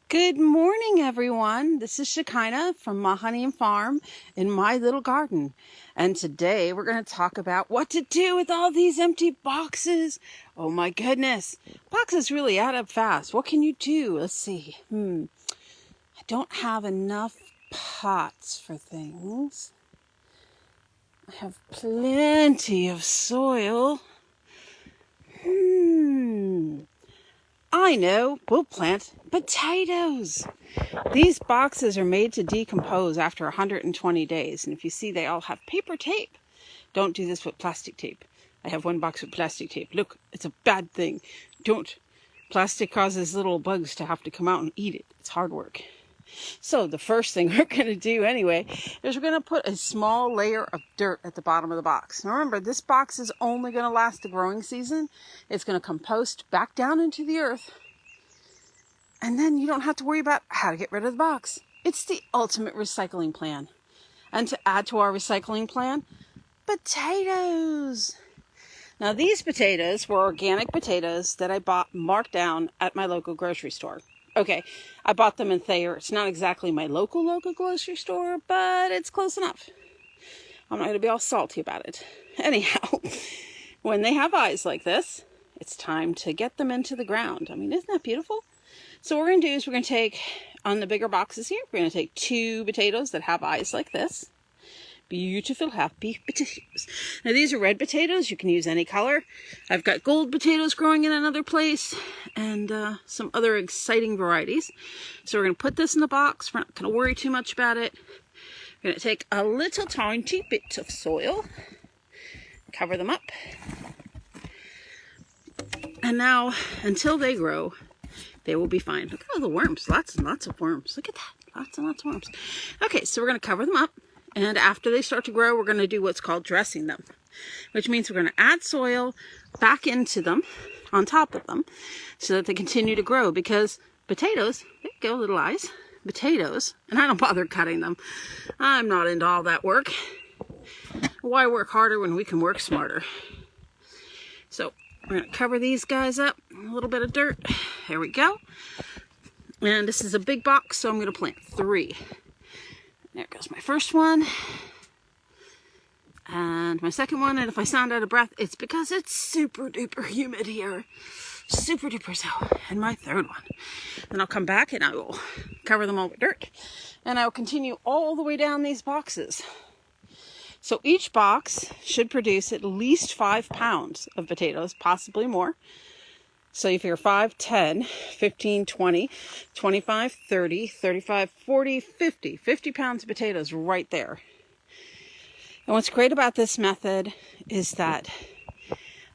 Good morning, everyone. This is Shekinah from My Honey and Farm in my little garden. And today we're going to talk about what to do with all these empty boxes. Oh my goodness. Boxes really add up fast. What can you do? Let's see. I don't have enough pots for things. I have plenty of soil. I know, we'll plant potatoes. These boxes are made to decompose after 120 days. And if you see, they all have paper tape. Don't do this with plastic tape. I have one box with plastic tape. Look, it's a bad thing. Don't. Plastic causes little bugs to have to come out and eat it. It's hard work. So the first thing we're going to do anyway is we're going to put a small layer of dirt at the bottom of the box. Now remember, this box is only going to last the growing season. It's going to compost back down into the earth. And then you don't have to worry about how to get rid of the box. It's the ultimate recycling plan. And to add to our recycling plan, potatoes. Now these potatoes were organic potatoes that I bought marked down at my local grocery store. Okay, I bought them in Thayer. It's not exactly my local grocery store, but it's close enough. I'm not going to be all salty about it. Anyhow, when they have eyes like this, it's time to get them into the ground. I mean, isn't that beautiful? So what we're going to do is we're going to take, on the bigger boxes here, we're going to take 2 potatoes that have eyes like this. Beautiful, happy potatoes. Now these are red potatoes. You can use any color. I've got gold potatoes growing in another place and some other exciting varieties. So we're going to put this in the box. We're not going to worry too much about it. We're going to take a little tiny bit of soil, cover them up. And now, until they grow, they will be fine. Look at all the worms. Lots and lots of worms. Look at that. Lots and lots of worms. Okay, so we're going to cover them up. And after they start to grow, we're going to do what's called dressing them, which means we're going to add soil back into them, on top of them, so that they continue to grow. Because potatoes, there you go, little eyes, potatoes, and I don't bother cutting them. I'm not into all that work. Why work harder when we can work smarter? So we're going to cover these guys up, a little bit of dirt. There we go. And this is a big box, so I'm going to plant 3. There goes my first one. And my second one. And if I sound out of breath, it's because it's super duper humid here. Super duper so. And my third one. Then I'll come back and I will cover them all with dirt. And I will continue all the way down these boxes. So each box should produce at least 5 pounds of potatoes, possibly more. So you figure 5, 10, 15, 20, 25, 30, 35, 40, 50. 50 pounds of potatoes right there. And what's great about this method is that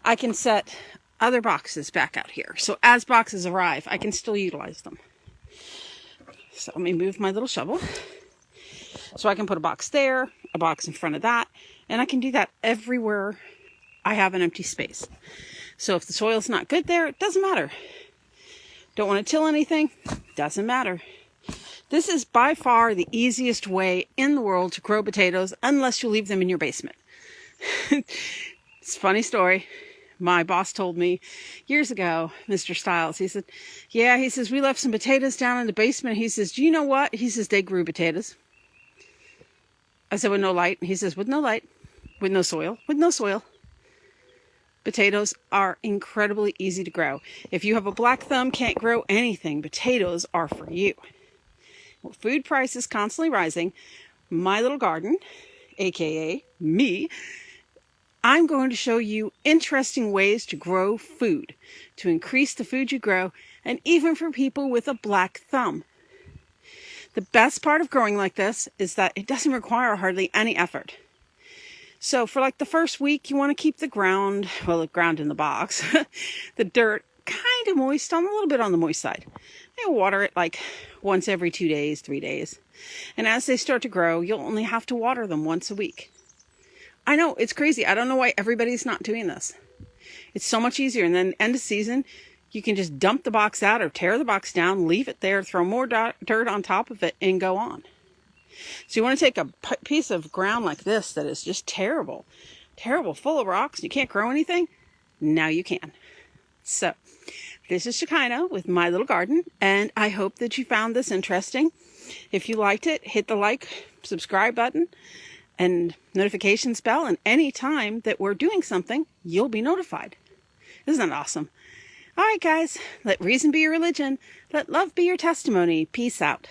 I can set other boxes back out here. So as boxes arrive, I can still utilize them. So let me move my little shovel. So I can put a box there, a box in front of that, and I can do that everywhere I have an empty space. So if the soil's not good there, it doesn't matter. Don't want to till anything? Doesn't matter. This is by far the easiest way in the world to grow potatoes unless you leave them in your basement. It's a funny story. My boss told me years ago, Mr. Stiles, he said, yeah, he says, we left some potatoes down in the basement. He says, do you know what? He says, they grew potatoes. I said, with no light. He says, with no light, with no soil, with no soil. Potatoes are incredibly easy to grow. If you have a black thumb, can't grow anything, potatoes are for you. Well, food price is constantly rising. My little garden, aka me, I'm going to show you interesting ways to grow food, to increase the food you grow, and even for people with a black thumb. The best part of growing like this is that it doesn't require hardly any effort. So for like the first week, you want to keep the ground in the box, the dirt kind of moist, a little bit on the moist side. And water it like once every 2 days, 3 days. And as they start to grow, you'll only have to water them once a week. I know, it's crazy. I don't know why everybody's not doing this. It's so much easier. And then end of season, you can just dump the box out or tear the box down, leave it there, throw more dirt on top of it, and go on. So you want to take a piece of ground like this that is just terrible, full of rocks, you can't grow anything. Now you can. So This is Shekinah with My Little Garden, and I hope that you found this interesting. If you liked it, hit the like, subscribe button, and notifications bell, and any time that we're doing something, you'll be notified. Isn't that awesome? All right, guys, let reason be your religion. Let love be your testimony. Peace out.